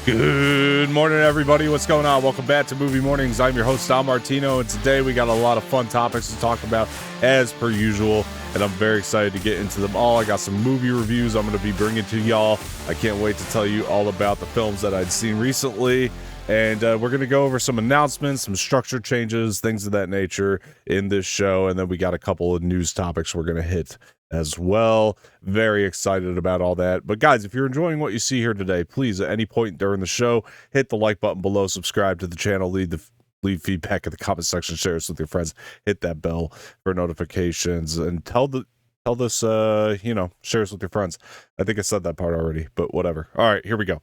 Good morning, everybody. What's going on? Welcome back to Movie Mornings. I'm your host, Martino, and today we got a lot of fun topics to talk about, as per usual, and I'm very excited to get into them all. I got some movie reviews I'm going to be bringing to y'all. I can't wait to tell you all about the films that I'd seen recently, and we're going to go over some announcements, some structure changes, things of that nature in this show, and then we got a couple of news topics we're going to hit as well. Very excited about all that. But guys, if you're enjoying what you see here today, please at any point during the show, hit the like button below, subscribe to the channel, leave feedback in the comment section, share this with your friends, hit that bell for notifications, and tell this share this with your friends. I think I said that part already, but whatever. All right, here we go.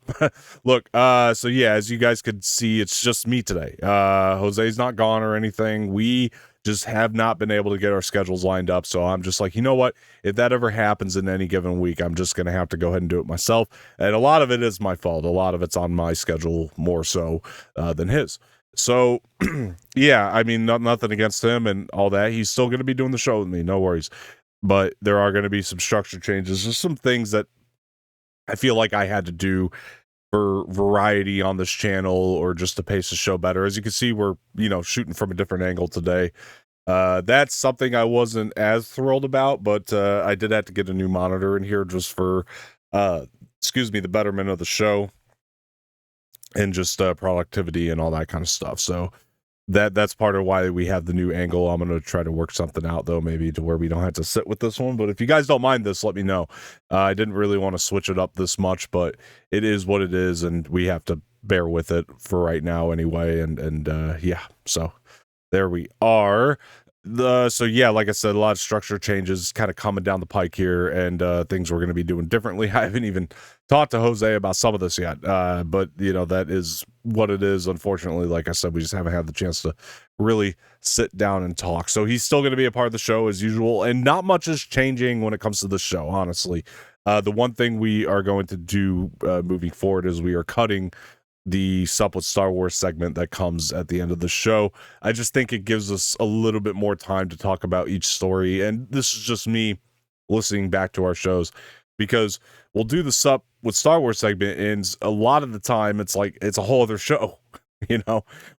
Look, so yeah, as you guys could see, it's just me today. Jose's not gone or anything. We just have not been able to get our schedules lined up. So I'm just like, you know what? If that ever happens in any given week, I'm just going to have to go ahead and do it myself. And a lot of it is my fault. A lot of it's on my schedule more so than his. So, yeah, I mean, nothing against him and all that. He's still going to be doing the show with me. No worries. But there are going to be some structure changes. There's some things that I feel like I had to do for variety on this channel or just to pace the show better. As you can see, we're, shooting from a different angle today. That's something I wasn't as thrilled about, but I did have to get a new monitor in here just for, the betterment of the show and just productivity and all that kind of stuff. So that's part of why we have the new angle. I'm going to try to work something out, though, maybe to where we don't have to sit with this one. But if you guys don't mind this, let me know. I didn't really want to switch it up this much, but it is what it is, and we have to bear with it for right now anyway. And yeah, so there we are. So yeah, like I said, a lot of structure changes kind of coming down the pike here, and things we're going to be doing differently. I haven't even talked to Jose about some of this yet, but that is what it is. Unfortunately, like I said, we just haven't had the chance to really sit down and talk. So he's still going to be a part of the show as usual, and not much is changing when it comes to the show, honestly. The one thing we are going to do moving forward is we are cutting the Sup with Star Wars segment that comes at the end of the show. I just think it gives us a little bit more time to talk about each story, and this is just me listening back to our shows, because we'll do the Sup with Star Wars segment, and a lot of the time it's like it's a whole other show.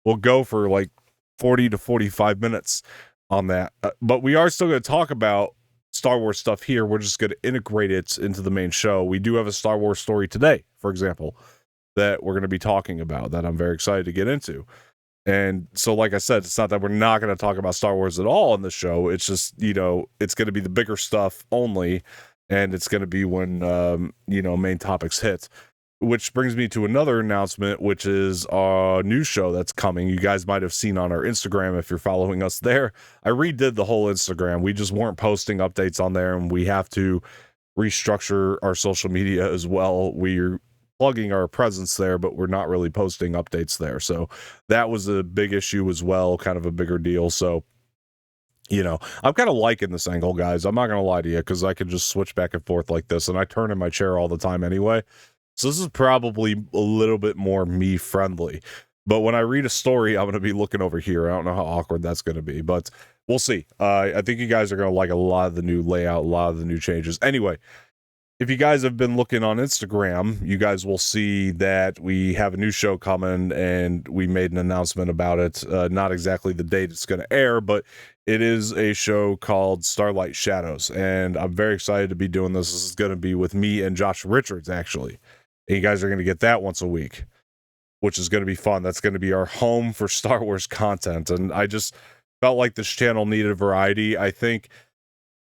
We'll go for like 40 to 45 minutes on that, but we are still going to talk about Star Wars stuff here. We're just going to integrate it into the main show. We do have a Star Wars story today, for example, that we're going to be talking about that I'm very excited to get into. And so, like I said, it's not that we're not going to talk about Star Wars at all on the show. It's just, it's going to be the bigger stuff only. And it's going to be when, main topics hit, which brings me to another announcement, which is a new show that's coming. You guys might have seen on our Instagram if you're following us there. I redid the whole Instagram. We just weren't posting updates on there, and we have to restructure our social media as well. We're plugging our presence there, but we're not really posting updates there. So that was a big issue as well, kind of a bigger deal. So, I'm kind of liking this angle, guys. I'm not going to lie to you, because I can just switch back and forth like this, and I turn in my chair all the time anyway. So this is probably a little bit more me friendly. But when I read a story, I'm going to be looking over here. I don't know how awkward that's going to be, but we'll see. I think you guys are going to like a lot of the new layout, a lot of the new changes. Anyway, if you guys have been looking on Instagram, you guys will see that we have a new show coming, and we made an announcement about it. Not exactly the date it's going to air, but it is a show called Starlight Shadows, and I'm very excited to be doing this. This is going to be with me and Josh Richards, actually. And you guys are going to get that once a week, which is going to be fun. That's going to be our home for Star Wars content, and I just felt like this channel needed variety. I think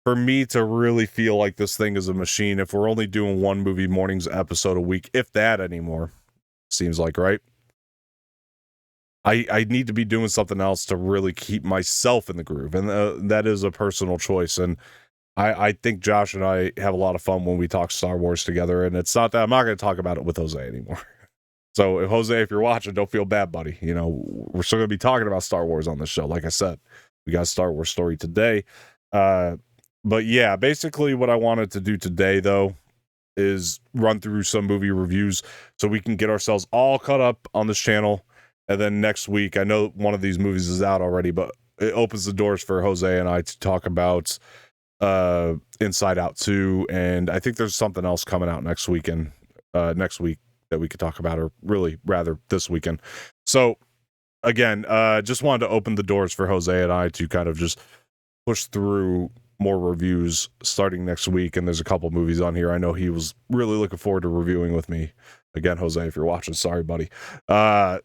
for me to really feel like this thing is a machine, if we're only doing one Movie Mornings episode a week, if that anymore, seems like, right? I need to be doing something else to really keep myself in the groove, and that is a personal choice. And I think Josh and I have a lot of fun when we talk Star Wars together, and it's not that I'm not going to talk about it with Jose anymore. So Jose, if you're watching, don't feel bad, buddy. We're still going to be talking about Star Wars on this show. Like I said, we got a Star Wars story today. But yeah, basically what I wanted to do today, though, is run through some movie reviews so we can get ourselves all caught up on this channel. And then next week, I know one of these movies is out already, but it opens the doors for Jose and I to talk about Inside Out 2. And I think there's something else coming out next week. that we could talk about, or really rather this weekend. So again, just wanted to open the doors for Jose and I to kind of just push through more reviews starting next week. And there's a couple movies on here I know he was really looking forward to reviewing with me. Again, Jose, if you're watching, sorry, buddy.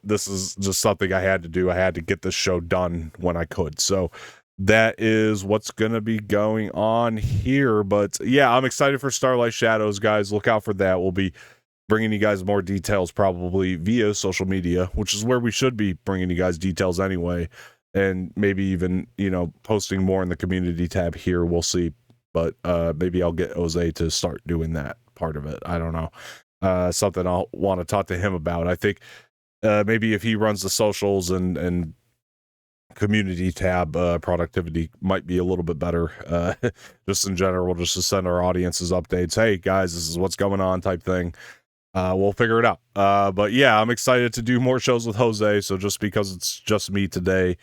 This is just something I had to do. I had to get this show done when I could. So that is what's going to be going on here. But yeah, I'm excited for Starlight Shadows, guys. Look out for that. We'll be bringing you guys more details probably via social media, which is where we should be bringing you guys details anyway. And maybe even, posting more in the community tab here. We'll see. But maybe I'll get Jose to start doing that part of it. I don't know. Something I'll want to talk to him about. I think maybe if he runs the socials and community tab, productivity might be a little bit better. Just in general, just to send our audiences updates. Hey, guys, this is what's going on type thing. We'll figure it out. But yeah, I'm excited to do more shows with Jose. So just because it's just me today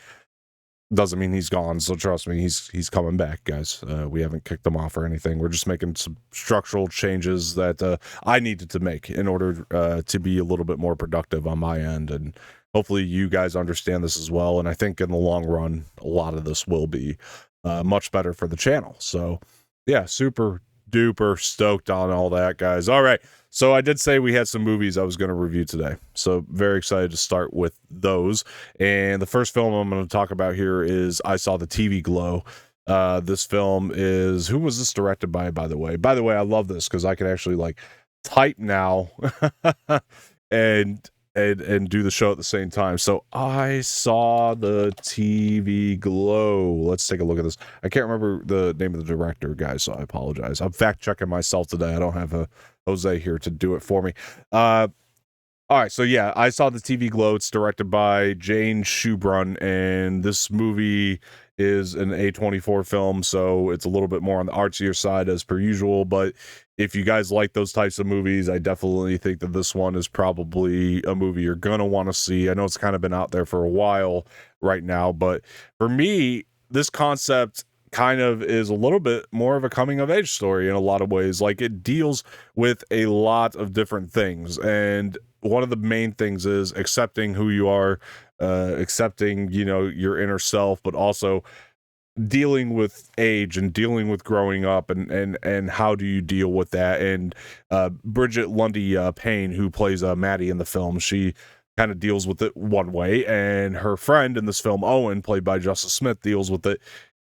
doesn't mean he's gone. So trust me, he's coming back, guys. We haven't kicked him off or anything. We're just making some structural changes that I needed to make in order to be a little bit more productive on my end. And hopefully you guys understand this as well. And I think in the long run, a lot of this will be much better for the channel. So yeah, super duper stoked on all that, guys. All right. So I did say we had some movies I was going to review today. So very excited to start with those. And the first film I'm going to talk about here is I Saw the TV Glow. This film is, who was this directed by the way? By the way, I love this because I can actually type now and do the show at the same time. So I Saw the TV Glow. Let's take a look at this. I can't remember the name of the director, guys, so I apologize. I'm fact checking myself today. I don't have a Jose here to do it for me. All right, so yeah, I Saw the TV Glow. It's directed by Jane Schubrun, and this movie is an A24 film, so it's a little bit more on the artsier side as per usual. But if you guys like those types of movies, I definitely think that this one is probably a movie you're gonna want to see. I know it's kind of been out there for a while right now, but for me, this concept kind of is a little bit more of a coming of age story in a lot of ways. Like, it deals with a lot of different things, and one of the main things is accepting who you are, accepting, your inner self, but also dealing with age and dealing with growing up, and how do you deal with that. And Bridget Lundy Payne, who plays Maddie in the film, she kind of deals with it one way, and her friend in this film, Owen, played by Justice Smith, deals with it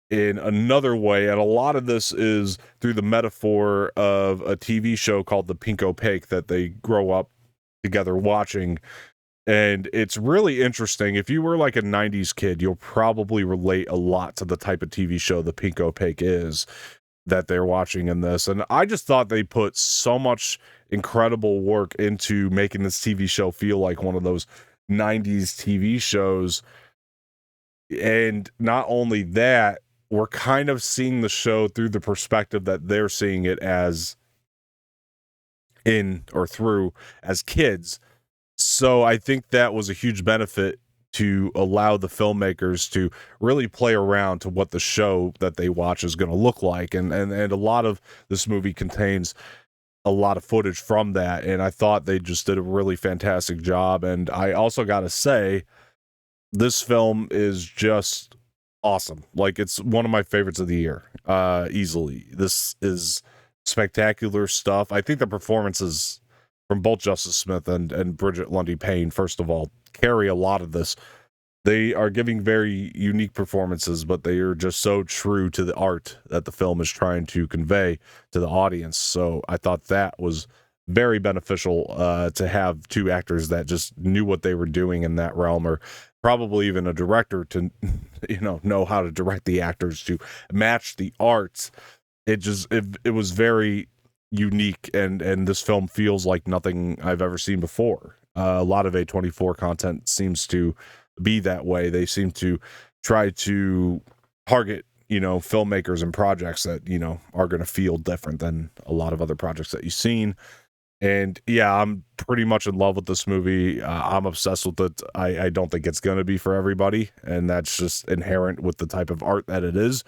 in another way. And a lot of this is through the metaphor of a TV show called The Pink Opaque that they grow up together watching. And it's really interesting. If you were like a 90s kid, you'll probably relate a lot to the type of TV show The Pink Opaque is that they're watching in this. And I just thought they put so much incredible work into making this TV show feel like one of those 90s TV shows. And not only that, we're kind of seeing the show through the perspective that they're seeing it as as kids. So I think that was a huge benefit to allow the filmmakers to really play around to what the show that they watch is going to look like. And a lot of this movie contains a lot of footage from that. And I thought they just did a really fantastic job. And I also got to say, this film is just awesome. Like, it's one of my favorites of the year, easily. This is spectacular stuff. I think the performances from both Justice Smith and Bridget Lundy Payne, first of all, carry a lot of this. They are giving very unique performances, but they are just so true to the art that the film is trying to convey to the audience. So I thought that was very beneficial to have two actors that just knew what they were doing in that realm, or probably even a director to know how to direct the actors to match the art. It was very unique, and this film feels like nothing I've ever seen before. A lot of A24 content seems to be that way. They seem to try to target filmmakers and projects that are going to feel different than a lot of other projects that you've seen. And yeah, I'm pretty much in love with this movie. I'm obsessed with it. I don't think it's going to be for everybody, and that's just inherent with the type of art that it is,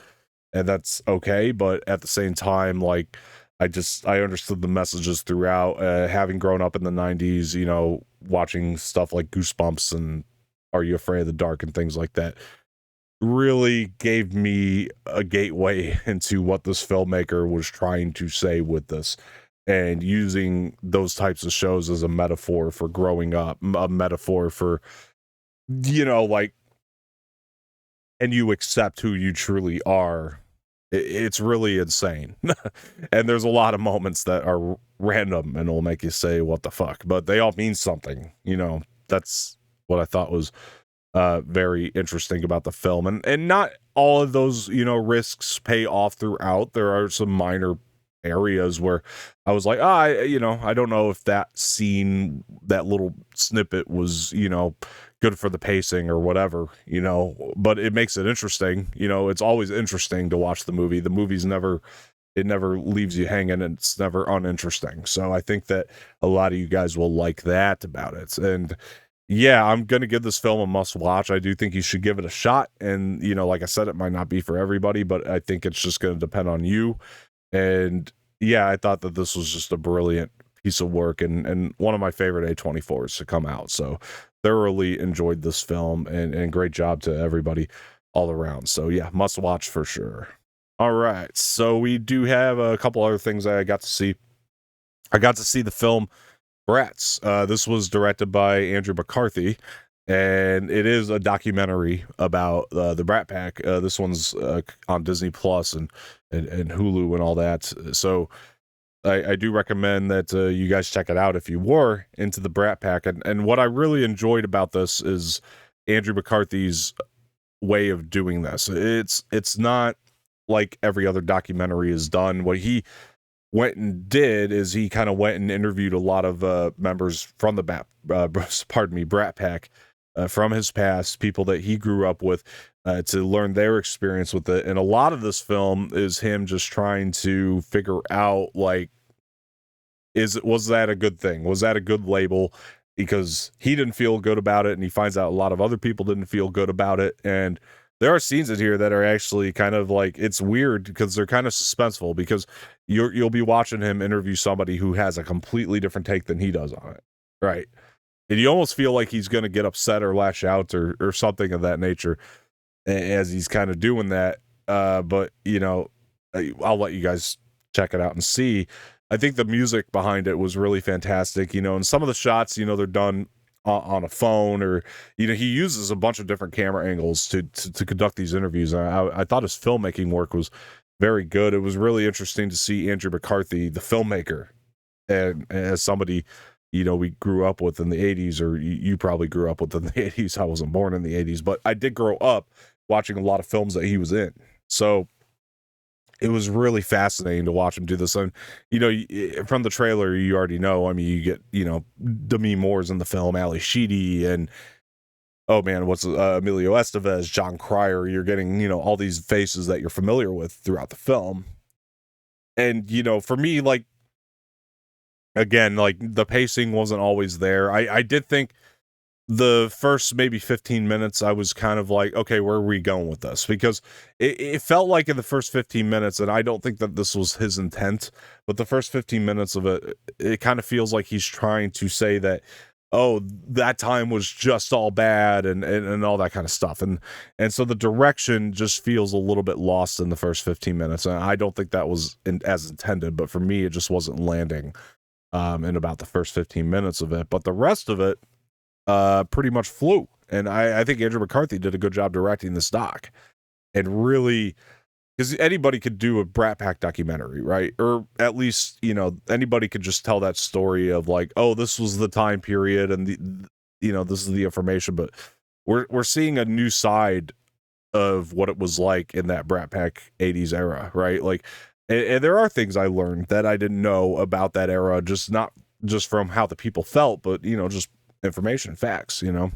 and that's okay. But at the same time, like, I understood the messages throughout, having grown up in the 90s, you know, watching stuff like Goosebumps and Are You Afraid of the Dark and things like that, really gave me a gateway into what this filmmaker was trying to say with this, and using those types of shows as a metaphor for growing up, a metaphor for, you know, like, and you accept who you truly are. It's really insane. And there's a lot of moments that are random and will make you say, what the fuck? But they all mean something, you know. That's what I thought was very interesting about the film. And not all of those, you know, risks pay off throughout. There are some minor areas where I was like, you know, I don't know if that scene, that little snippet was, you know, good for the pacing or whatever, you know, but it makes it interesting. You know, it's always interesting to watch the movie. The movie's never, it never leaves you hanging, and it's never uninteresting. So I think that a lot of you guys will like that about it. And yeah, I'm going to give this film a must watch. I do think you should give it a shot. And, you know, like I said, it might not be for everybody, but I think it's just going to depend on you. And yeah, I thought that this was just a brilliant piece of work, and one of my favorite A24s to come out. So thoroughly enjoyed this film, and great job to everybody all around. So yeah, must watch for sure. All right, so we do have a couple other things I got to see. I got to see the film Brats. This was directed by Andrew McCarthy, and it is a documentary about the Brat Pack. This one's on Disney Plus and Hulu and all that. So I do recommend that you guys check it out if you were into the Brat Pack. And what I really enjoyed about this is Andrew McCarthy's way of doing this. It's not like every other documentary is done. What he went and did is he kind of went and interviewed a lot of members from the Brat Pack, from his past, people that he grew up with, to learn their experience with it. And a lot of this film is him just trying to figure out, like, was that a good thing? Was that a good label? Because he didn't feel good about it, and he finds out a lot of other people didn't feel good about it. And there are scenes in here that are actually kind of like, it's weird because they're kind of suspenseful, because you'll be watching him interview somebody who has a completely different take than he does on it, right? And you almost feel like he's going to get upset or lash out or something of that nature as he's kind of doing that. But, you know, I'll let you guys check it out and see. I think the music behind it was really fantastic, you know, and some of the shots, you know, they're done on a phone, or, you know, he uses a bunch of different camera angles to conduct these interviews. I thought his filmmaking work was very good. It was really interesting to see Andrew McCarthy, the filmmaker, and as somebody, you know, we grew up with in the 80s, or you probably grew up with in the 80s. I wasn't born in the 80s, but I did grow up watching a lot of films that he was in. So it was really fascinating to watch him do this. And, you know, from the trailer, you already know, I mean, you get, you know, Demi Moore's in the film, Ali Sheedy, and, oh man, what's Emilio Estevez, John Cryer. You're getting, you know, all these faces that you're familiar with throughout the film. And, you know, for me, like, again, like, the pacing wasn't always there. I did think the first maybe 15 minutes, I was kind of like, okay, where are we going with this? Because it felt like in the first 15 minutes, and I don't think that this was his intent, but the first 15 minutes of it kind of feels like he's trying to say that, oh, that time was just all bad and all that kind of stuff. And so the direction just feels a little bit lost in the first 15 minutes. And I don't think that was as intended, but for me, it just wasn't landing in about the first 15 minutes of it. But the rest of it pretty much flew. And I think Andrew McCarthy did a good job directing this doc, and really, because anybody could do a Brat Pack documentary, right? Or at least, you know, anybody could just tell that story of like, oh, this was the time period, and you know, this is the information. But we're seeing a new side of what it was like in that Brat Pack 80s era, right? Like, and there are things I learned that I didn't know about that era, just not just from how the people felt, but, you know, just information, facts, you know,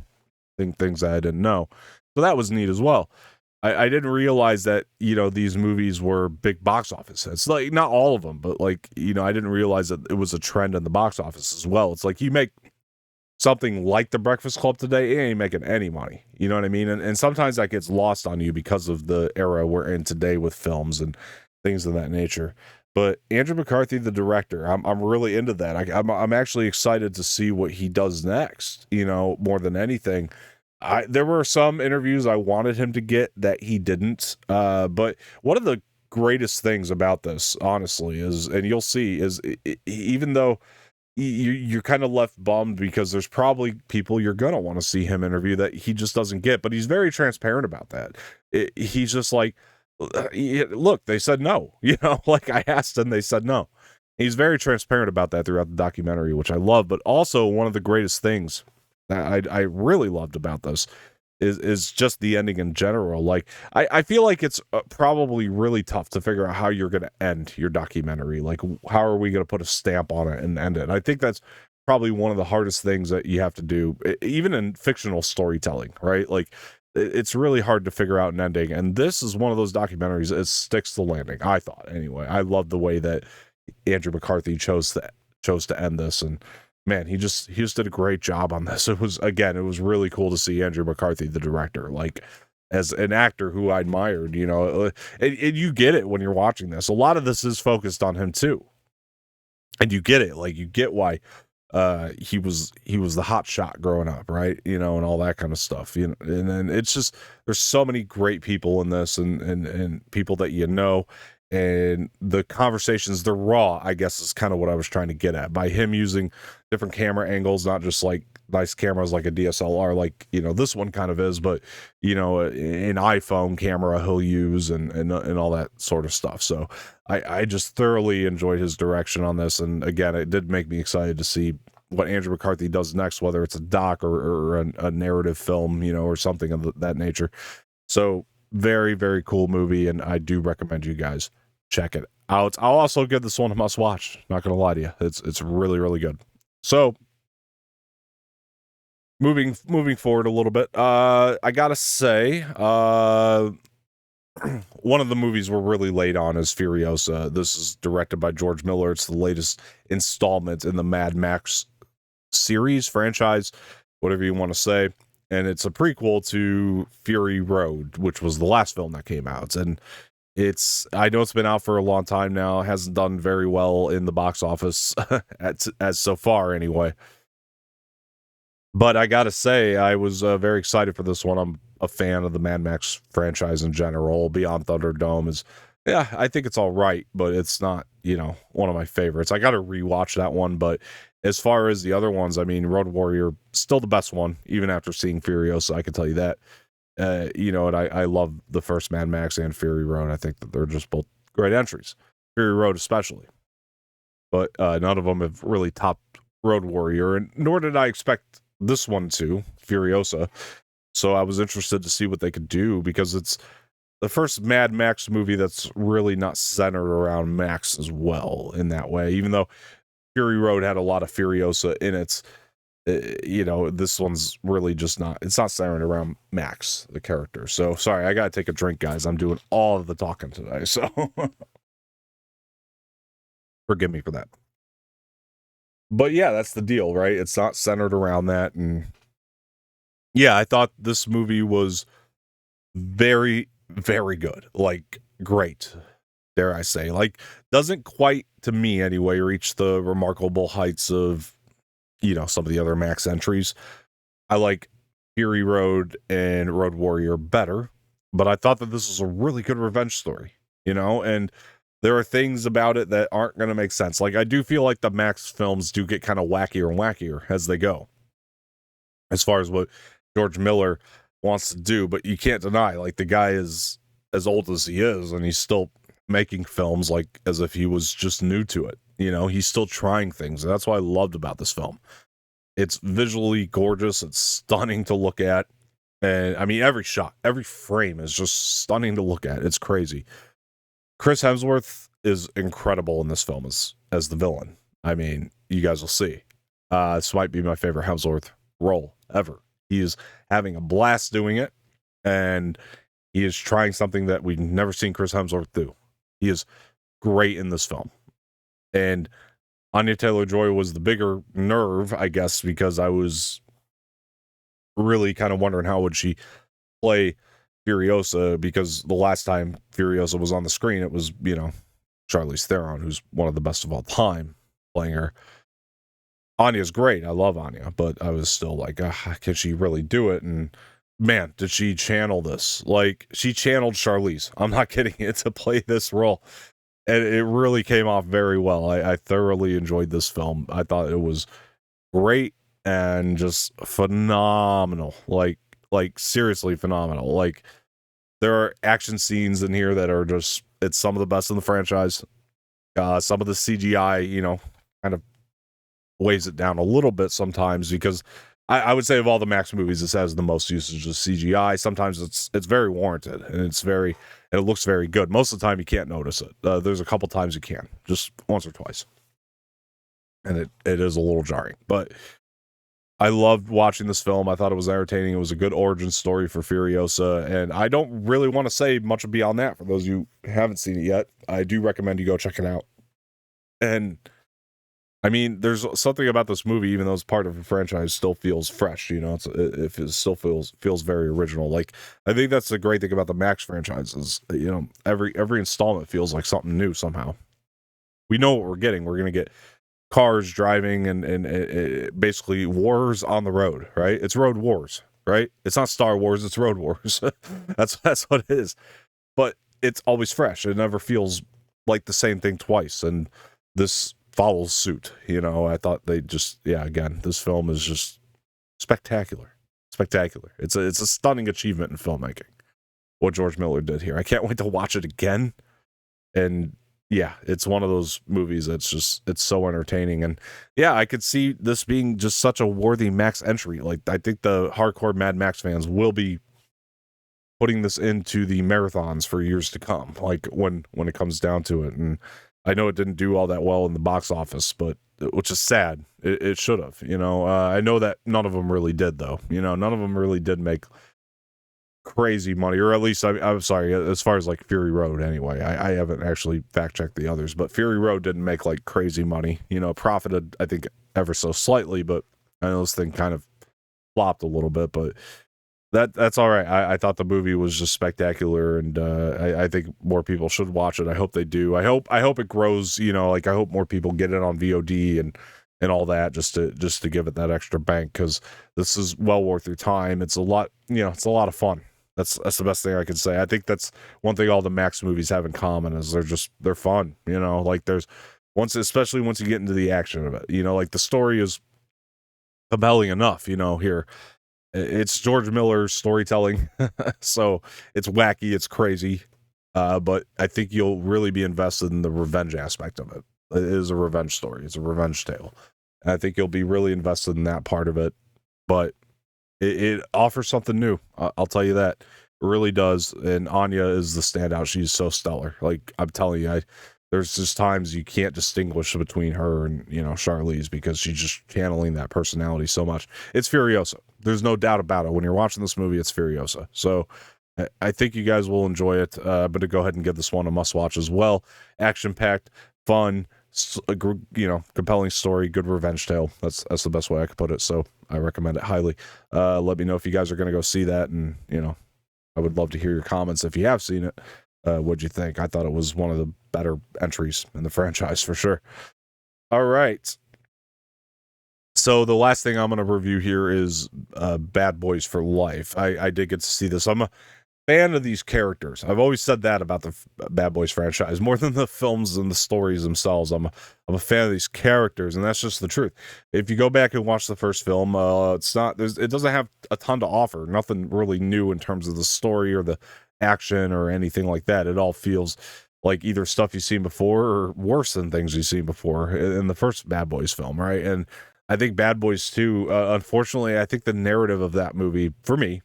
things that I didn't know. So that was neat as well. I didn't realize that, you know, these movies were big box office hits. Like, not all of them, but, like, you know, I didn't realize that it was a trend in the box office as well. It's like, you make something like The Breakfast Club today, it ain't making any money. You know what I mean? And sometimes that gets lost on you because of the era we're in today with films and things of that nature. But Andrew McCarthy, the director, I'm really into that. I'm actually excited to see what he does next. More than anything, there were some interviews I wanted him to get that he didn't. But one of the greatest things about this, honestly, is, and you'll see, is even though you're kind of left bummed because there's probably people you're gonna want to see him interview that he just doesn't get, but he's very transparent about that. He's just like, look, they said no. Like I asked and they said no. He's very transparent about that throughout the documentary, which I love. But also one of the greatest things that I really loved about this is just the ending in general. Like I feel like it's probably really tough to figure out how you're going to end your documentary. Like how are we going to put a stamp on it and end it? I think that's probably one of the hardest things that you have to do, even in fictional storytelling, right? Like it's really hard to figure out an ending, and this is one of those documentaries. It sticks the landing, I thought. Anyway, I love the way that Andrew McCarthy chose to end this, and man, he just did a great job on this. It was really cool to see Andrew McCarthy, the director, like as an actor who I admired. And you get it when you're watching this. A lot of this is focused on him too, and you get it. Like you get why he was the hot shot growing up, right? And all that kind of stuff. And then it's just, there's so many great people in this, and people that and the conversations, they're raw, I guess, is kind of what I was trying to get at by him using different camera angles, not just like nice cameras like a DSLR, like this one kind of is, but an iPhone camera he'll use and all that sort of stuff. So I just thoroughly enjoyed his direction on this, and again, it did make me excited to see what Andrew McCarthy does next, whether it's a doc or a narrative film, or something of that nature. So very, very cool movie, and I do recommend you guys check it out. I'll also give this one a must watch. Not gonna lie to you, it's really, really good. So moving forward a little bit, I gotta say, one of the movies we're really late on is Furiosa. This is directed by George Miller. It's the latest installment in the Mad Max series, franchise, whatever you want to say. And it's a prequel to Fury Road, which was the last film that came out. And I know it's been out for a long time now. It hasn't done very well in the box office as so far anyway. But I gotta say, I was very excited for this one. I'm a fan of the Mad Max franchise in general. Beyond Thunderdome I think it's all right, but it's not, one of my favorites. I gotta rewatch that one, but as far as the other ones, I mean, Road Warrior, still the best one, even after seeing Furiosa, I can tell you that. And I love the first Mad Max and Fury Road. I think that they're just both great entries. Fury Road especially. But none of them have really topped Road Warrior, and nor did I expect this one to, Furiosa. So I was interested to see what they could do, because it's the first Mad Max movie that's really not centered around Max as well in that way, even though Fury Road had a lot of Furiosa in it. This one's really just it's not centered around Max, the character. So sorry, I gotta take a drink, guys. I'm doing all of the talking today, so forgive me for that. But yeah, that's the deal, right? It's not centered around that. And yeah, I thought this movie was very, very good. Like, great, dare I say. Like, doesn't quite, to me anyway, reach the remarkable heights of, some of the other Max entries. I like Fury Road and Road Warrior better, but I thought that this was a really good revenge story, and there are things about it that aren't going to make sense. Like, I do feel like the Max films do get kind of wackier and wackier as they go, as far as what George Miller wants to do. But you can't deny, like, the guy is as old as he is, and he's still making films like as if he was just new to it. He's still trying things. And that's what I loved about this film. It's visually gorgeous. It's stunning to look at. And I mean, every shot, every frame is just stunning to look at. It's crazy. Chris Hemsworth is incredible in this film as the villain. I mean, you guys will see. This might be my favorite Hemsworth role ever. He is having a blast doing it, and he is trying something that we've never seen Chris Hemsworth do. He is great in this film. And Anya Taylor-Joy was the bigger nerve, I guess, because I was really kind of wondering how would she play Furiosa, because the last time Furiosa was on the screen, it was, Charlize Theron, who's one of the best of all time, playing her. Anya's great. I love Anya, but I was still like, can she really do it? And man, did she channel this? Like, she channeled Charlize. I'm not kidding you, to play this role. And it really came off very well. I thoroughly enjoyed this film. I thought it was great and just phenomenal. Like seriously phenomenal. Like, there are action scenes in here that are just, it's some of the best in the franchise. Some of the CGI, kind of weighs it down a little bit sometimes, because I would say of all the Max movies, this has the most usage of CGI. Sometimes it's very warranted, and it looks very good. Most of the time you can't notice it. There's a couple times you can, just once or twice, and it is a little jarring. But I loved watching this film. I thought it was entertaining. It was a good origin story for Furiosa, and I don't really want to say much beyond that. For those of you who haven't seen it yet, I do recommend you go check it out. And I mean, there's something about this movie, even though it's part of a franchise, still feels fresh. It still feels very original. Like, I think that's the great thing about the Max franchise is, every installment feels like something new somehow. We know what we're getting. We're gonna get cars driving and basically wars on the road, right? It's road wars, right? It's not Star Wars, it's Road Wars. That's what it is. But it's always fresh. It never feels like the same thing twice. And this follows suit. I thought again, this film is just spectacular. It's a stunning achievement in filmmaking, what George Miller did here. I can't wait to watch it again. And yeah, it's one of those movies that's it's so entertaining. And yeah, I could see this being just such a worthy Max entry. Like, I think the hardcore Mad Max fans will be putting this into the marathons for years to come, like when it comes down to it. And I know it didn't do all that well in the box office, but which is sad. It should have. I know that none of them really did, though. None of them really did make crazy money, or at least I'm sorry, as far as like Fury Road anyway. I haven't actually fact checked the others, but Fury Road didn't make like crazy money. Profited, I think, ever so slightly, but I know this thing kind of flopped a little bit, but that's all right. I thought the movie was just spectacular, and I think more people should watch it. I hope they do. I hope it grows. I hope more people get it on VOD and all that, just to give it that extra bank, because this is well worth your time. It's a lot. It's a lot of fun. That's the best thing I can say. I think that's one thing all the Max movies have in common, is they're fun. Like, there's especially once you get into the action of it. Like, the story is compelling enough. Here. It's George Miller's storytelling, so it's wacky, it's crazy, but I think you'll really be invested in the revenge aspect of it. It is a revenge story. It's a revenge tale. And I think you'll be really invested in that part of it, but it offers something new. I'll tell you that. It really does, and Anya is the standout. She's so stellar. Like, I'm telling you, there's just times you can't distinguish between her and, Charlize, because she's just channeling that personality so much. It's Furiosa. There's no doubt about it. When you're watching this movie, it's Furiosa. So I think you guys will enjoy it. But to go ahead and give this one a must-watch as well. Action-packed, fun, compelling story, good revenge tale. That's the best way I could put it. So I recommend it highly. Let me know if you guys are going to go see that. And, I would love to hear your comments if you have seen it. What'd you think? I thought it was one of the better entries in the franchise for sure. All right. So the last thing I'm going to review here is Bad Boys for Life. I did get to see this. I'm a fan of these characters. I've always said that about the Bad Boys franchise, more than the films and the stories themselves. I'm a fan of these characters, and that's just the truth. If you go back and watch the first film, it doesn't have a ton to offer. Nothing really new in terms of the story or the action or anything like that. It all feels like either stuff you've seen before or worse than things you've seen before in the first Bad Boys film, right? And I think Bad Boys 2, unfortunately, I think the narrative of that movie, for me,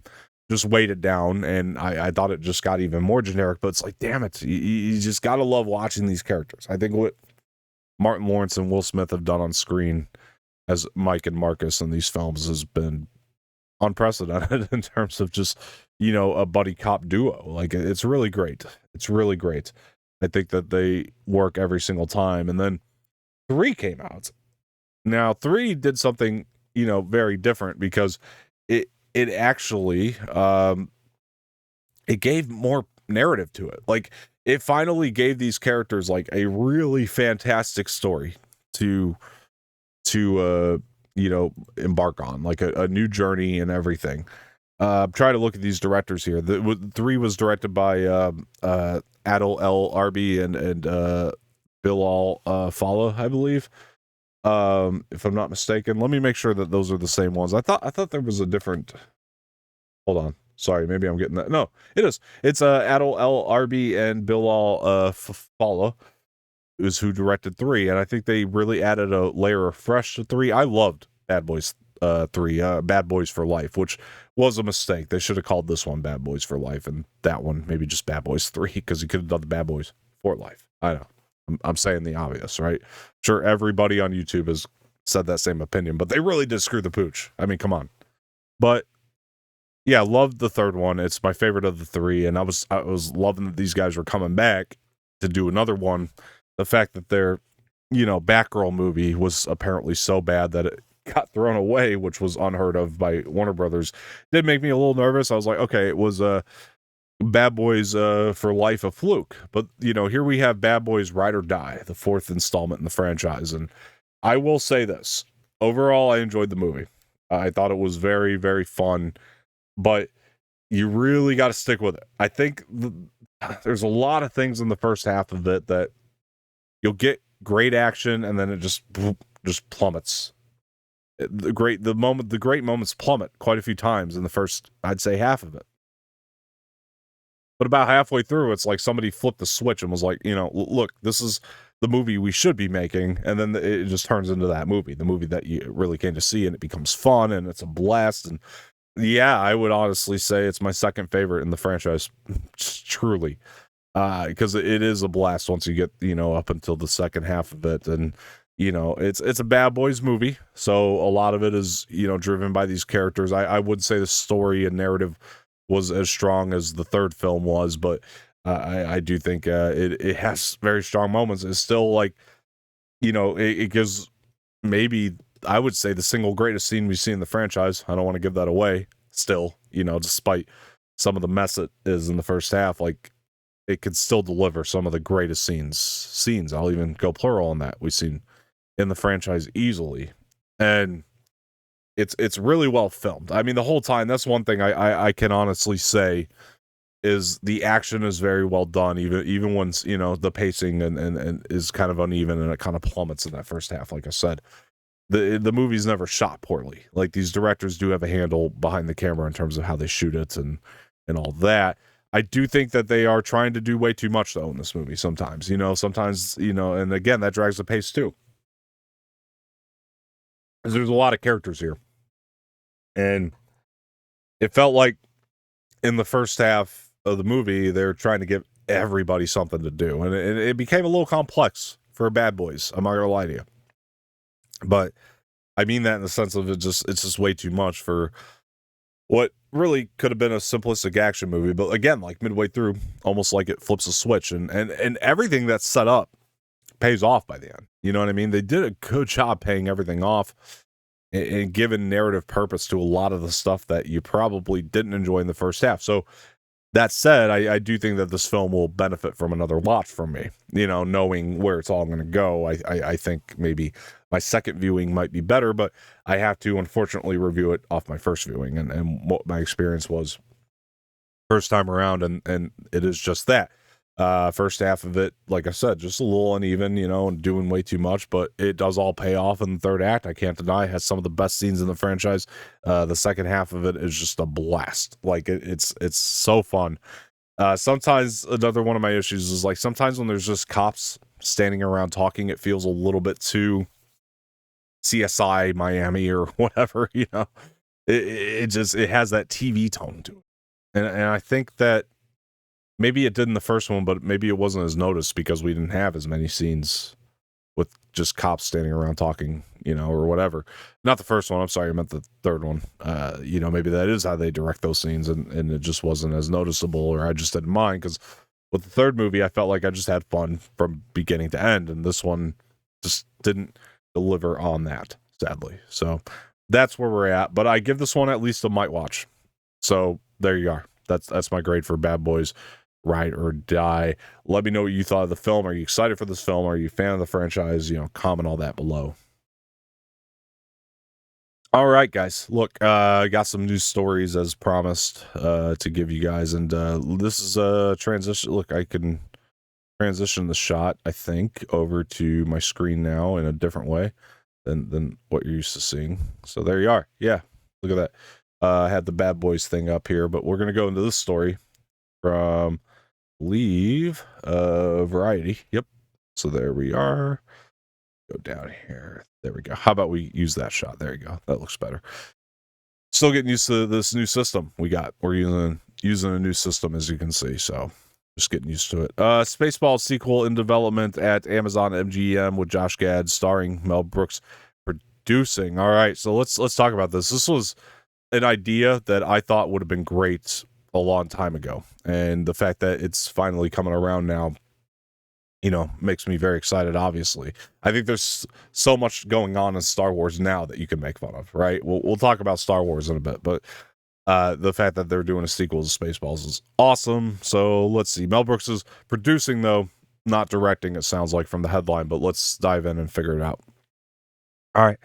just weighed it down, and I thought it just got even more generic, but it's like, damn it, you just gotta love watching these characters. I think what Martin Lawrence and Will Smith have done on screen as Mike and Marcus in these films has been unprecedented in terms of just, a buddy cop duo. Like, it's really great. It's really great. I think that they work every single time. And then 3 came out. Now, 3 did something, very different, because it actually, it gave more narrative to it. Like, it finally gave these characters like a really fantastic story to embark on, like a new journey and everything. I'm trying to look at these directors here. The 3 was directed by Adil El Arbi and Bilal Fallah, I believe. If I'm not mistaken. Let me make sure that those are the same ones. I thought there was a different. Hold on. Sorry, maybe I'm getting that. No, it is. It's Adil El Arbi and Bilal Fallah is who directed 3, and I think they really added a layer of fresh to 3. I loved Bad Boys 3, Bad Boys for Life, which was a mistake. They should have called this one Bad Boys for Life, and that one maybe just Bad Boys 3, because you could have done the Bad Boys for Life. I know. I'm saying the obvious, right? Sure, everybody on YouTube has said that same opinion, but they really did screw the pooch. I mean, come on. But yeah, loved the 3rd one. It's my favorite of the 3, and I was loving that these guys were coming back to do another one. The fact that their, Batgirl movie was apparently so bad that it got thrown away, which was unheard of by Warner Brothers, did make me a little nervous. I was like, okay, it was Bad Boys for Life a fluke. But, here we have Bad Boys Ride or Die, the 4th installment in the franchise. And I will say this. Overall, I enjoyed the movie. I thought it was very, very fun. But you really got to stick with it. I think there's a lot of things in the first half of it that you'll get great action, and then it just plummets. The great moments plummet quite a few times in the first, I'd say, half of it. But about halfway through, it's like somebody flipped the switch and was like, look, this is the movie we should be making, and then it just turns into that movie, the movie that you really came to see, and it becomes fun, and it's a blast. And yeah, I would honestly say it's my second favorite in the franchise, truly. Because it is a blast once you get, up until the second half of it. And, it's a Bad Boys movie. So a lot of it is, driven by these characters. I would say the story and narrative was as strong as the 3rd film was, but I do think it has very strong moments. It's still like, it gives maybe, I would say, the single greatest scene we see in the franchise. I don't want to give that away still, despite some of the mess it is in the first half. Like, it could still deliver some of the greatest scenes. I'll even go plural on that we've seen in the franchise easily. And it's really well filmed. I mean, the whole time, that's one thing I can honestly say is the action is very well done, even when, the pacing and is kind of uneven, and it kind of plummets in that first half. Like I said, the movie's never shot poorly. Like, these directors do have a handle behind the camera in terms of how they shoot it and all that. I do think that they are trying to do way too much, though, in this movie sometimes. And again, that drags the pace, too. Because there's a lot of characters here. And it felt like in the first half of the movie, they're trying to give everybody something to do. And it became a little complex for Bad Boys. I'm not going to lie to you. But I mean that in the sense of it's just way too much for what really could have been a simplistic action movie. But again, like midway through, almost like it flips a switch, and everything that's set up pays off by the end. You know what I mean? They did a good job paying everything off and giving narrative purpose to a lot of the stuff that you probably didn't enjoy in the first half. So that said, I do think that this film will benefit from another watch from me, knowing where it's all going to go. I think maybe my second viewing might be better, but I have to, unfortunately, review it off my first viewing and what my experience was first time around. And it is just that. First half of it, like I said, just a little uneven, and doing way too much, but it does all pay off in the third act. I can't deny it has some of the best scenes in the franchise. The second half of it is just a blast. Like it's so fun. Sometimes another one of my issues is like sometimes when there's just cops standing around talking, it feels a little bit too CSI Miami or whatever, it has that TV tone to it. And I think that maybe it did in the first one, but maybe it wasn't as noticed because we didn't have as many scenes with just cops standing around talking, or whatever. Not the first one. I'm sorry. I meant the third one. Maybe that is how they direct those scenes, and it just wasn't as noticeable, or I just didn't mind, because with the third movie, I felt like I just had fun from beginning to end, and this one just didn't deliver on that, sadly. So that's where we're at, but I give this one at least a might watch. So there you are. That's my grade for Bad Boys ride or die. Let me know what you thought of the film. Are you excited for this film? Are you a fan of the franchise? Comment all that below. All right, guys. Look, I got some news stories as promised to give you guys, and this is a transition. Look, I can transition the shot, I think, over to my screen now in a different way than what you're used to seeing. So there you are. Yeah, look at that. I had the Bad Boys thing up here, but we're gonna go into this story from Variety. Yep. So there we are. Go down here. There we go. How about we use that shot? There you go. That looks better. Still getting used to this new system we got. We're using a new system, as you can see. So just getting used to it. Spaceballs sequel in development at Amazon MGM with Josh Gad starring Mel Brooks producing. All right, so let's talk about this. This was an idea that I thought would have been great a long time ago, and the fact that it's finally coming around now, makes me very excited. Obviously, I think there's so much going on in Star Wars now that you can make fun of, right? We'll talk about Star Wars in a bit, but the fact that they're doing a sequel to Spaceballs is awesome. So let's see. Mel Brooks is producing, though, not directing, it sounds like from the headline, but let's dive in and figure it out. All right.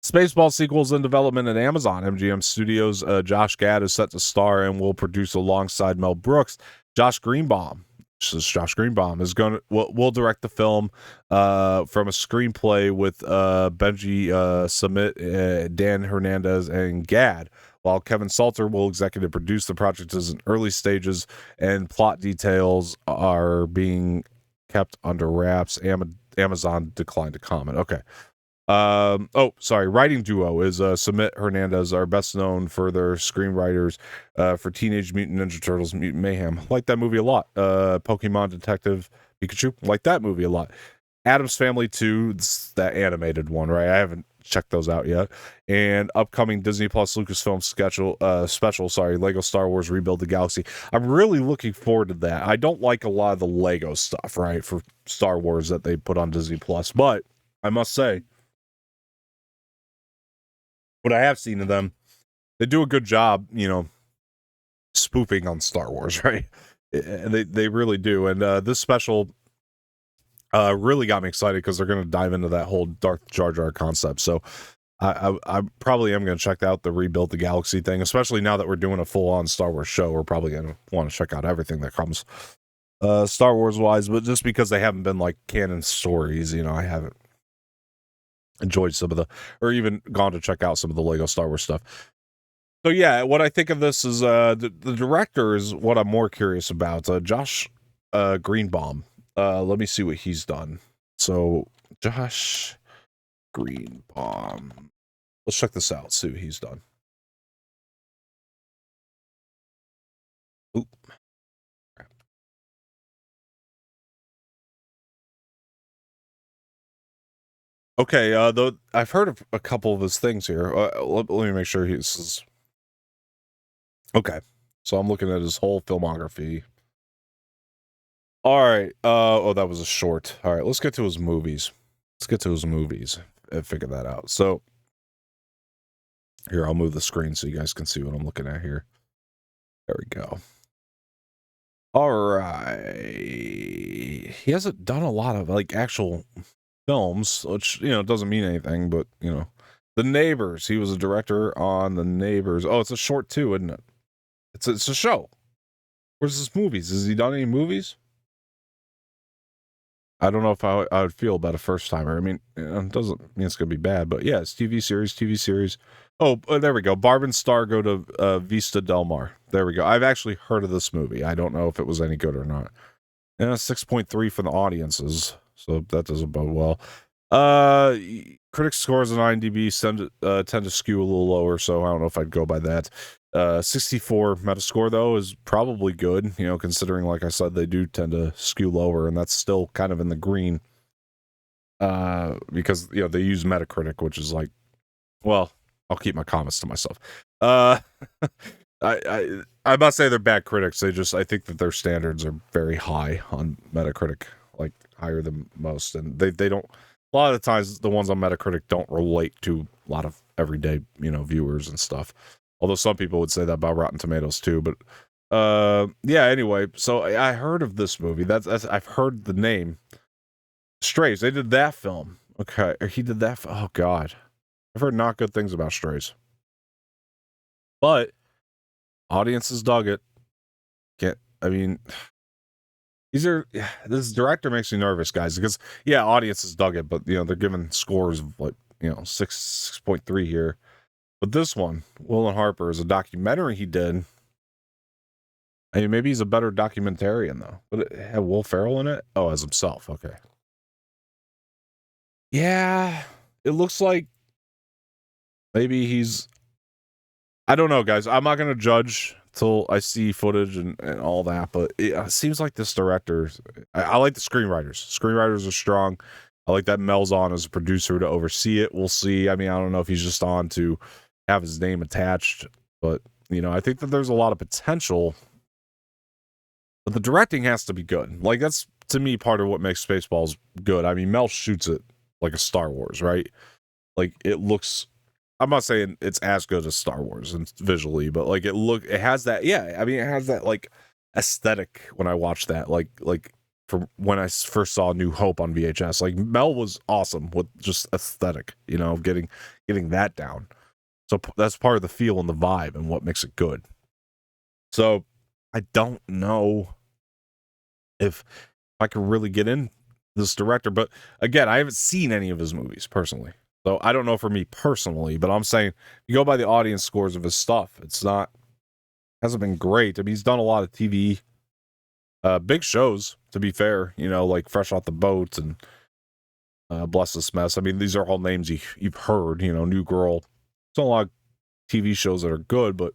Spaceballs sequels in development at Amazon MGM Studios. Josh Gad is set to star and will produce alongside Mel Brooks. Josh Greenbaum is will direct the film from a screenplay with Benji Samit, Dan Hernandez, and Gad, while Kevin Salter will executive produce. The project is in early stages and plot details are being kept under wraps. Amazon declined to comment. Okay. Writing duo is Samit Hernandez, are best known for their screenwriters for Teenage Mutant Ninja Turtles Mutant Mayhem. Like that movie a lot. Pokemon Detective Pikachu, like that movie a lot. Addams Family 2, that animated one, right? I haven't checked those out yet. And upcoming Disney Plus Lucasfilm special, Lego Star Wars Rebuild the Galaxy. I'm really looking forward to that. I don't like a lot of the Lego stuff, right, for Star Wars that they put on Disney Plus, but I must say, what I have seen of them, they do a good job, spoofing on Star Wars, right? They really do. And this special really got me excited because they're going to dive into that whole Darth Jar Jar concept. So I probably am going to check out the Rebuild the Galaxy thing, especially now that we're doing a full-on Star Wars show. We're probably going to want to check out everything that comes Star Wars-wise, but just because they haven't been like canon stories, I haven't enjoyed some of or even gone to check out some of the Lego Star Wars stuff. So yeah, what I think of this is the director is what I'm more curious about. Josh Greenbaum. Let me see what he's done. So Josh Greenbaum. Let's check this out. See what he's done. Oop. Okay, though I've heard of a couple of his things here. Let me make sure he's okay. So I'm looking at his whole filmography. All right. That was a short. All right, let's get to his movies. And figure that out. So here, I'll move the screen so you guys can see what I'm looking at here. There we go. All right. He hasn't done a lot of like actual films, which doesn't mean anything, but The Neighbors. He was a director on The Neighbors. Oh, it's a short too, isn't it? It's a show. Where's his movies? Has he done any movies? I don't know if I would feel about a first timer. I mean, it doesn't mean it's gonna be bad, but yeah, it's TV series. Oh, there we go. Barb and Star go to Vista Del Mar. There we go. I've actually heard of this movie. I don't know if it was any good or not. 6.3 for the audiences, so that doesn't bode well. Critics scores on IMDb tend to skew a little lower, so I don't know if I'd go by that. 64 Metascore though is probably good, considering, like I said, they do tend to skew lower, and that's still kind of in the green. Because they use Metacritic, which is like, well, I'll keep my comments to myself. I must say they're bad critics. I think that their standards are very high on Metacritic, like higher than most, and they don't. A lot of the times, the ones on Metacritic don't relate to a lot of everyday viewers and stuff. Although some people would say that about Rotten Tomatoes too, but Yeah, anyway, so I heard of this movie. That's I've heard the name. Strays, they did that film. Okay, he did that. Oh God, I've heard not good things about Strays, but audiences dug it. I mean, this director makes me nervous, guys, because yeah, audiences dug it, but they're giving scores of like 6.3 here. But this one, Will and Harper, is a documentary he did. I mean, maybe he's a better documentarian though. But it had Will Ferrell in it. Oh, as himself. Okay. Yeah, it looks like maybe he's. I don't know, guys. I'm not gonna judge till I see footage and all that, but it seems like this director. I like the screenwriters. Screenwriters are strong. I like that Mel's on as a producer to oversee it. We'll see. I mean, I don't know if he's just on to have his name attached, but I think that there's a lot of potential. But the directing has to be good. Like, that's to me part of what makes Spaceballs good. I mean, Mel shoots it like a Star Wars, right? Like, it looks. I'm not saying it's as good as Star Wars and visually, but like it has that. Yeah, I mean, it has that like aesthetic when I watched that. Like from when I first saw New Hope on VHS. Like, Mel was awesome with just aesthetic. Getting that down. So that's part of the feel and the vibe and what makes it good. So I don't know if I could really get in this director, but again, I haven't seen any of his movies personally. So I don't know for me personally, but I'm saying you go by the audience scores of his stuff. Hasn't been great. I mean, he's done a lot of TV, big shows, to be fair, like Fresh Off the Boat and Bless This Mess. I mean, these are all names you've heard, New Girl. There's a lot of TV shows that are good, but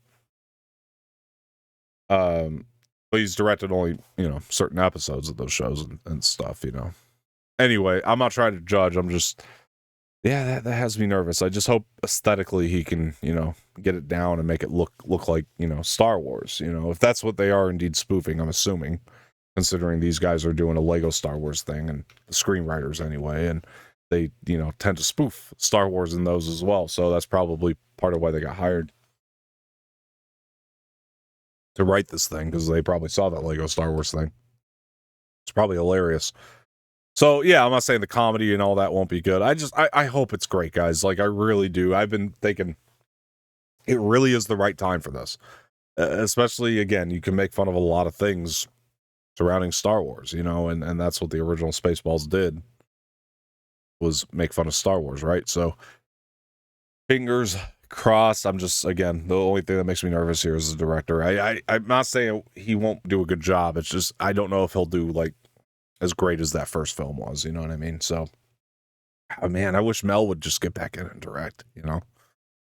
he's directed only, certain episodes of those shows and stuff, Anyway, I'm not trying to judge. I'm just, yeah, that has me nervous. I just hope aesthetically he can, get it down and make it look like, Star Wars, if that's what they are indeed spoofing, I'm assuming, considering these guys are doing a Lego Star Wars thing, and the screenwriters anyway, and they, tend to spoof Star Wars in those as well. So that's probably part of why they got hired to write this thing, because they probably saw that Lego Star Wars thing. It's probably hilarious. So yeah, I'm not saying the comedy and all that won't be good. I hope it's great, guys. Like, I really do. I've been thinking it really is the right time for this. Especially, again, you can make fun of a lot of things surrounding Star Wars, and that's what the original Spaceballs did, was make fun of Star Wars, right? So fingers crossed. I'm just, again, the only thing that makes me nervous here is the director. I'm not saying he won't do a good job. It's just I don't know if he'll do like as great as that first film was, you know what I mean? So, oh man, I wish Mel would just get back in and direct,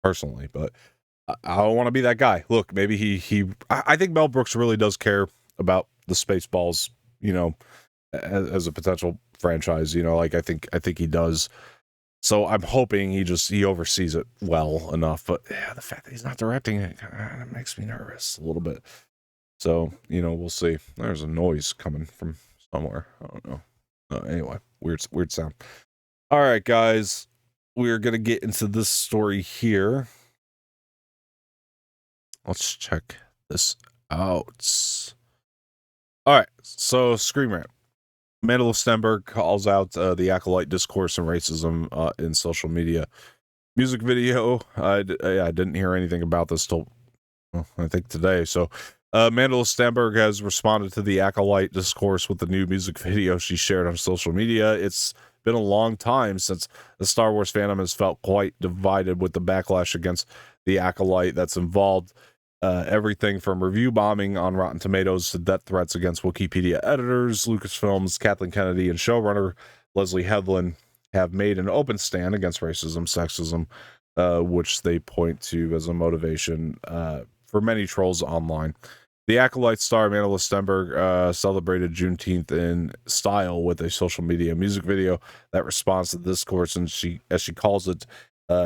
personally, but I don't want to be that guy. Look, maybe I think Mel Brooks really does care about the Spaceballs, as a potential franchise, like I think he does. So I'm hoping he oversees it well enough, but yeah, the fact that he's not directing it kind of makes me nervous a little bit. So, we'll see. There's a noise coming from somewhere. I don't know. Anyway, weird sound. All right, guys, we're gonna get into this story here. Let's check this out. All right, so Screen Rant. Amanda Stenberg calls out the acolyte discourse and racism in social media. Music video. I didn't hear anything about this till I think today. So Amanda Stenberg has responded to the acolyte discourse with the new music video she shared on social media. It's been a long time since the Star Wars fandom has felt quite divided with the backlash against the acolyte that's involved everything from review bombing on Rotten Tomatoes to death threats against Wikipedia editors. Lucasfilm's Kathleen Kennedy and showrunner Leslie Headland have made an open stand against racism, sexism, which they point to as a motivation for many trolls online. The acolyte star Amanda Stenberg celebrated Juneteenth in style with a social media music video that responds to the discourse, and she, as she calls it,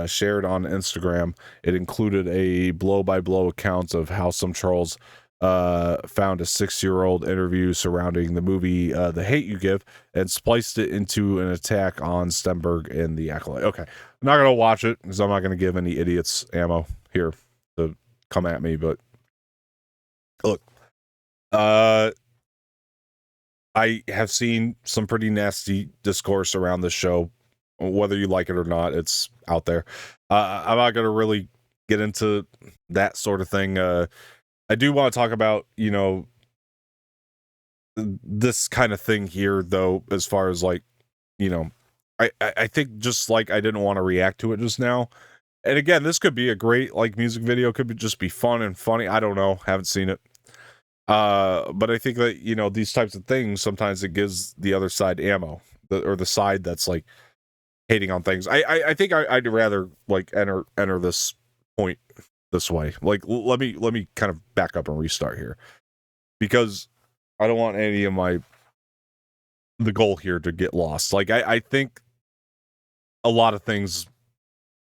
shared on Instagram. It included a blow-by-blow account of how some trolls found a 6-year-old interview surrounding the movie The Hate You Give and spliced it into an attack on Stenberg and the acolyte. Okay, I'm not going to watch it because I'm not going to give any idiots ammo here to come at me, but look, I have seen some pretty nasty discourse around this show. Whether you like it or not, it's out there. I'm not going to really get into that sort of thing. I do want to talk about, this kind of thing here, though, as far as like, I think just like I didn't want to react to it just now. And again, this could be a great like music video, just be fun and funny. I don't know, haven't seen it. But I think that, these types of things, sometimes it gives the other side ammo, or the side that's like hating on things. I think I'd rather like enter this point this way. Like, let me kind of back up and restart here, because I don't want any of the goal here to get lost. Like, I think a lot of things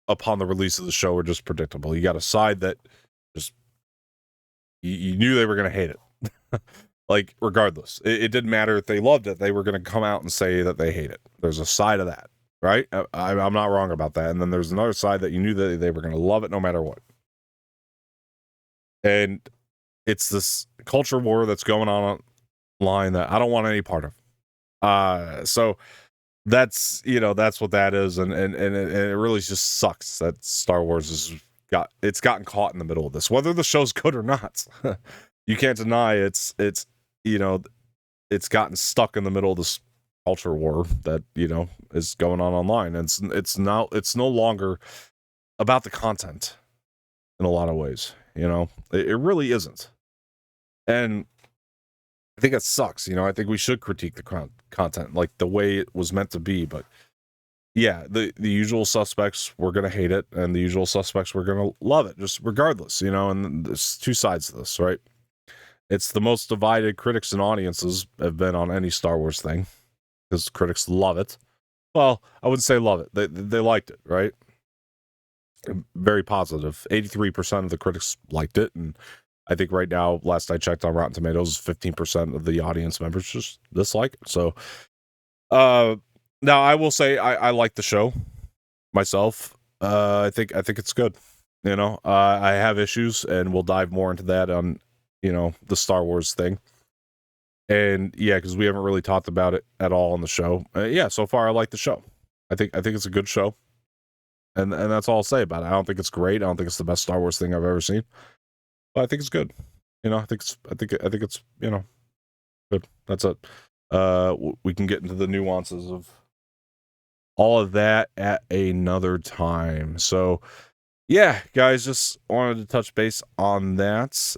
upon the release of the show are just predictable. You got a side that just you knew they were going to hate it. Like, regardless, it didn't matter if they loved it, they were going to come out and say that they hate it. There's a side of that, right? I'm not wrong about that. And then there's another side that you knew that they were going to love it no matter what. And it's this culture war that's going on online that I don't want any part of. So that's that's what that is, and it really just sucks that Star Wars has gotten caught in the middle of this, whether the show's good or not. You can't deny it's gotten stuck in the middle of this culture war that is going on online. And it's no longer about the content in a lot of ways. It really isn't. And I think it sucks. I think we should critique the content like the way it was meant to be. But yeah, the usual suspects were going to hate it, and the usual suspects were going to love it, just regardless, and there's two sides to this, right? It's the most divided critics and audiences have been on any Star Wars thing, because critics love it. Well, I wouldn't say love it. They liked it, right? Very positive. 83% of the critics liked it, and I think right now, last I checked on Rotten Tomatoes, 15% of the audience members just dislike it. So, now I will say I like the show myself. I think it's good. I have issues, and we'll dive more into that on the Star Wars thing. And yeah, because we haven't really talked about it at all on the show. Yeah, so far I like the show. I think it's a good show, and that's all I'll say about it. I don't think it's great. I don't think it's the best Star Wars thing I've ever seen, but I think it's good. I think it's good. That's it. We can get into the nuances of all of that at another time. So yeah, guys, just wanted to touch base on that.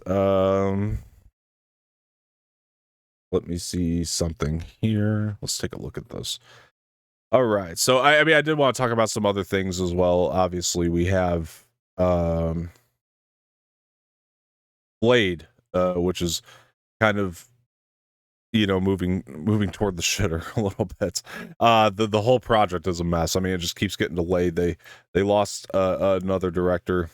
Let me see something here. Let's take a look at this. All right. So I mean, I did want to talk about some other things as well. Obviously, we have Blade, which is kind of moving toward the shitter a little bit. The whole project is a mess. I mean, it just keeps getting delayed. They lost another director,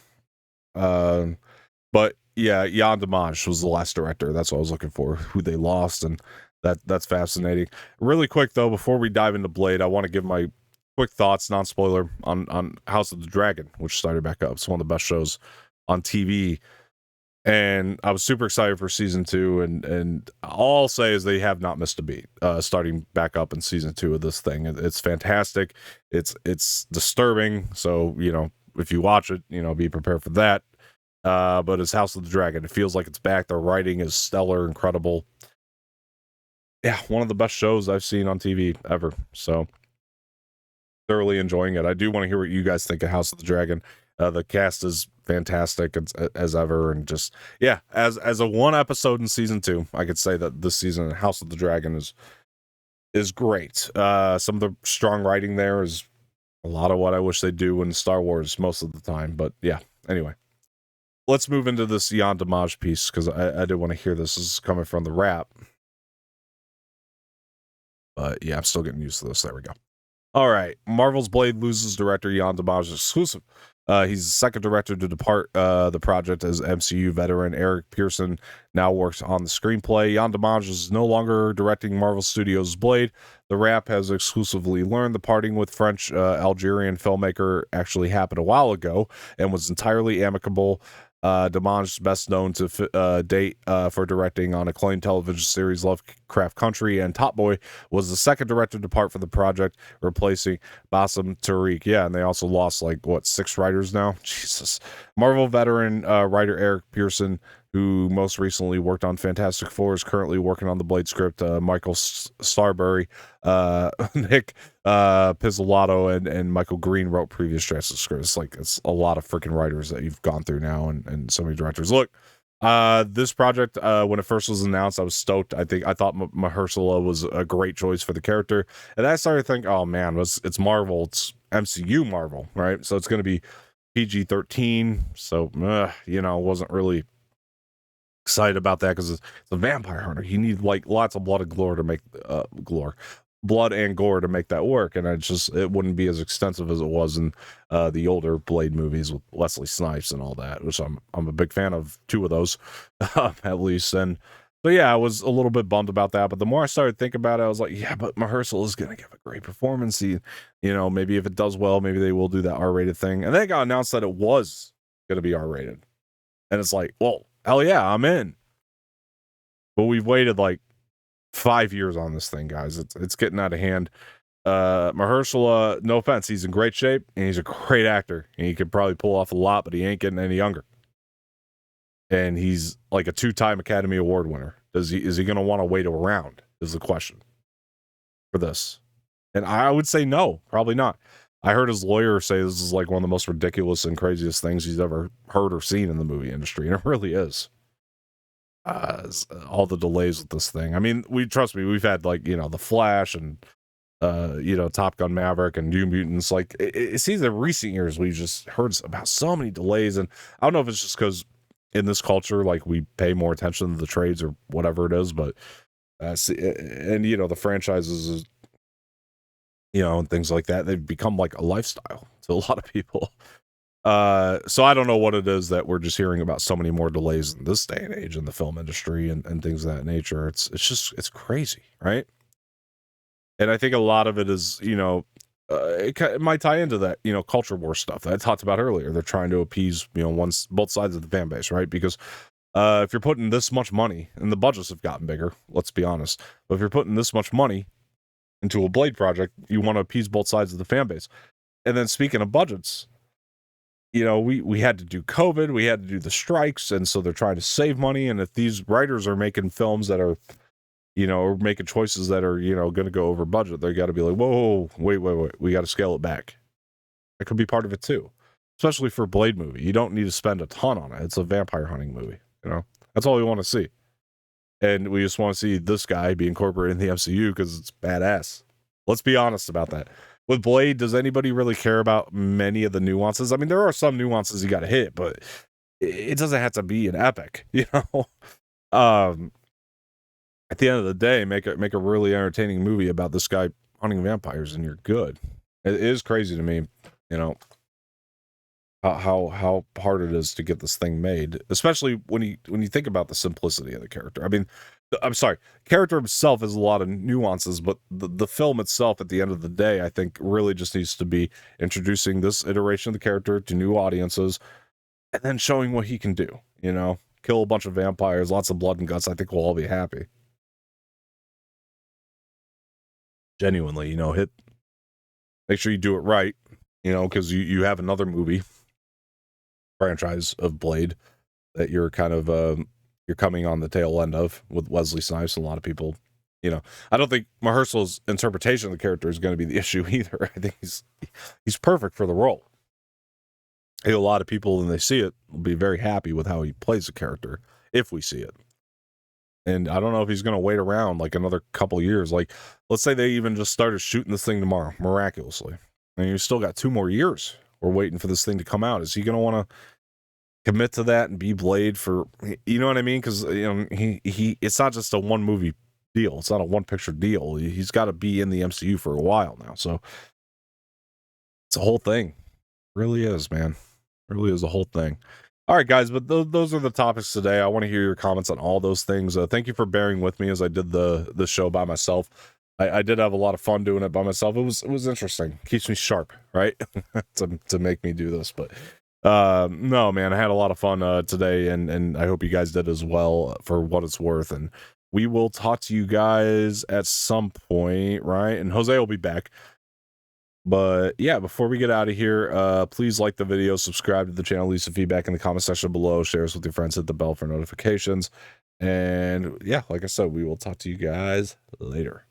but yeah, Yann Dimanche was the last director. That's what I was looking for, who they lost, and that's fascinating. Really quick though, before we dive into Blade, I want to give my quick thoughts, non-spoiler, on House of the Dragon, which started back up. It's one of the best shows on TV. And I was super excited for season 2, and all I'll say is they have not missed a beat. Starting back up in season 2 of this thing, it's fantastic. It's disturbing. So if you watch it, be prepared for that. But it's House of the Dragon. It feels like it's back. The writing is stellar, incredible. Yeah, one of the best shows I've seen on TV ever. So thoroughly enjoying it. I do want to hear what you guys think of House of the Dragon. The cast is fantastic as ever, and just as a one episode in season 2, I could say that this season House of the Dragon is great. Some of the strong writing there is a lot of what I wish they do in Star Wars most of the time, but yeah. Anyway, let's move into this Yann Dimanche piece, because I did want to hear this. This is coming from the rap, but yeah, I'm still getting used to this. There we go. All right, Marvel's Blade loses director Yann Dimanche exclusive. He's the second director to depart the project, as MCU veteran Eric Pearson now works on the screenplay. Yann Dimanche is no longer directing Marvel Studios' Blade. The Rap has exclusively learned the parting with French Algerian filmmaker actually happened a while ago and was entirely amicable. Dimanche, best known to date for directing on acclaimed television series Lovecraft Country and Top Boy, was the second director to depart from the project, replacing Bassam Tariq. Yeah, and they also lost, like, what, 6 writers now? Jesus. Marvel veteran writer Eric Pearson, who most recently worked on Fantastic Four, is currently working on the Blade script. Michael Starbury, Nick Pizzolatto, and Michael Green wrote previous drafts of scripts. It's a lot of freaking writers that you've gone through now, and so many directors. Look, this project, when it first was announced, I was stoked. I thought Mahershala was a great choice for the character, and then I started to think, oh man, it's Marvel, it's MCU Marvel, right? So it's going to be PG-13. So wasn't really excited about that because it's a vampire hunter. You need like lots of blood and gore to make blood and gore to make that work, and it wouldn't be as extensive as it was in the older Blade movies with Wesley Snipes and all that, which I'm a big fan of 2 of those at least. And but yeah, I was a little bit bummed about that, but the more I started thinking about it, I was like, yeah, but Mahershala is gonna give a great performance. Maybe if it does well, maybe they will do that R-rated thing. And then it got announced that it was gonna be R-rated, and it's like, well, hell yeah, I'm in. But we've waited like 5 years on this thing, guys. It's getting out of hand. Mahershala, no offense, he's in great shape and he's a great actor and he could probably pull off a lot, but he ain't getting any younger. And he's like a 2-time Academy Award winner. Is he going to want to wait around? Is the question for this. And I would say no, probably not. I heard his lawyer say this is like one of the most ridiculous and craziest things he's ever heard or seen in the movie industry, and it really is. All the delays with this thing. I mean, trust me, we've had like The Flash and Top Gun Maverick and New Mutants. Like it seems in recent years we've just heard about so many delays, and I don't know if it's just because in this culture like we pay more attention to the trades or whatever it is, but the franchises, and things like that, they've become like a lifestyle to a lot of people. So I don't know what it is that we're just hearing about so many more delays in this day and age in the film industry and things of that nature. It's crazy, right? And I think a lot of it is, it might tie into that, culture war stuff that I talked about earlier. They're trying to appease, both sides of the fan base, right? Because if you're putting this much money, and the budgets have gotten bigger, let's be honest, but if you're putting this much money into a Blade project, you want to appease both sides of the fan base. And then speaking of budgets, we had to do COVID, we had to do the strikes, and so they're trying to save money. And if these writers are making films that are, or making choices that are, going to go over budget, they got to be like, whoa, wait, we got to scale it back. That could be part of it too, especially for a Blade movie. You don't need to spend a ton on it. It's a vampire hunting movie, that's all we want to see. And we just want to see this guy be incorporated in the MCU because it's badass. Let's be honest about that. With Blade, does anybody really care about many of the nuances? I mean, there are some nuances you got to hit, but it doesn't have to be an epic, At the end of the day, make a really entertaining movie about this guy hunting vampires, and you're good. It is crazy to me, how hard it is to get this thing made, especially when you think about the simplicity of the character. I mean, I'm sorry, character himself has a lot of nuances, but the film itself, at the end of the day, I think really just needs to be introducing this iteration of the character to new audiences, and then showing what he can do. Kill a bunch of vampires, lots of blood and guts. I think we'll all be happy. Genuinely, make sure you do it right, because you have another movie franchise of Blade that you're kind of you're coming on the tail end of with Wesley Snipes. A lot of people, I don't think Mahershala's interpretation of the character is going to be the issue either. I think he's perfect for the role. I think a lot of people, when they see it, will be very happy with how he plays the character if we see it. And I don't know if he's going to wait around like another couple years. Like, let's say they even just started shooting this thing tomorrow, miraculously. And you still got 2 more years. We're waiting for this thing to come out. Is he going to want to commit to that and be Blade for, you know what I mean? Because, he it's not just a 1 movie deal. It's not a 1 picture deal. He's got to be in the MCU for a while now. So it's a whole thing. It really is, man. It really is a whole thing. All right, guys, but those are the topics today. I want to hear your comments on all those things. Thank you for bearing with me as I did the show by myself. I did have a lot of fun doing it by myself. It was interesting. Keeps me sharp, right? to make me do this. But No, man, I had a lot of fun today, and I hope you guys did as well, for what it's worth. And we will talk to you guys at some point, right? And Jose will be back. But yeah, before we get out of here, please like the video, subscribe to the channel, leave some feedback in the comment section below, share us with your friends, hit the bell for notifications. And yeah, like I said, we will talk to you guys later.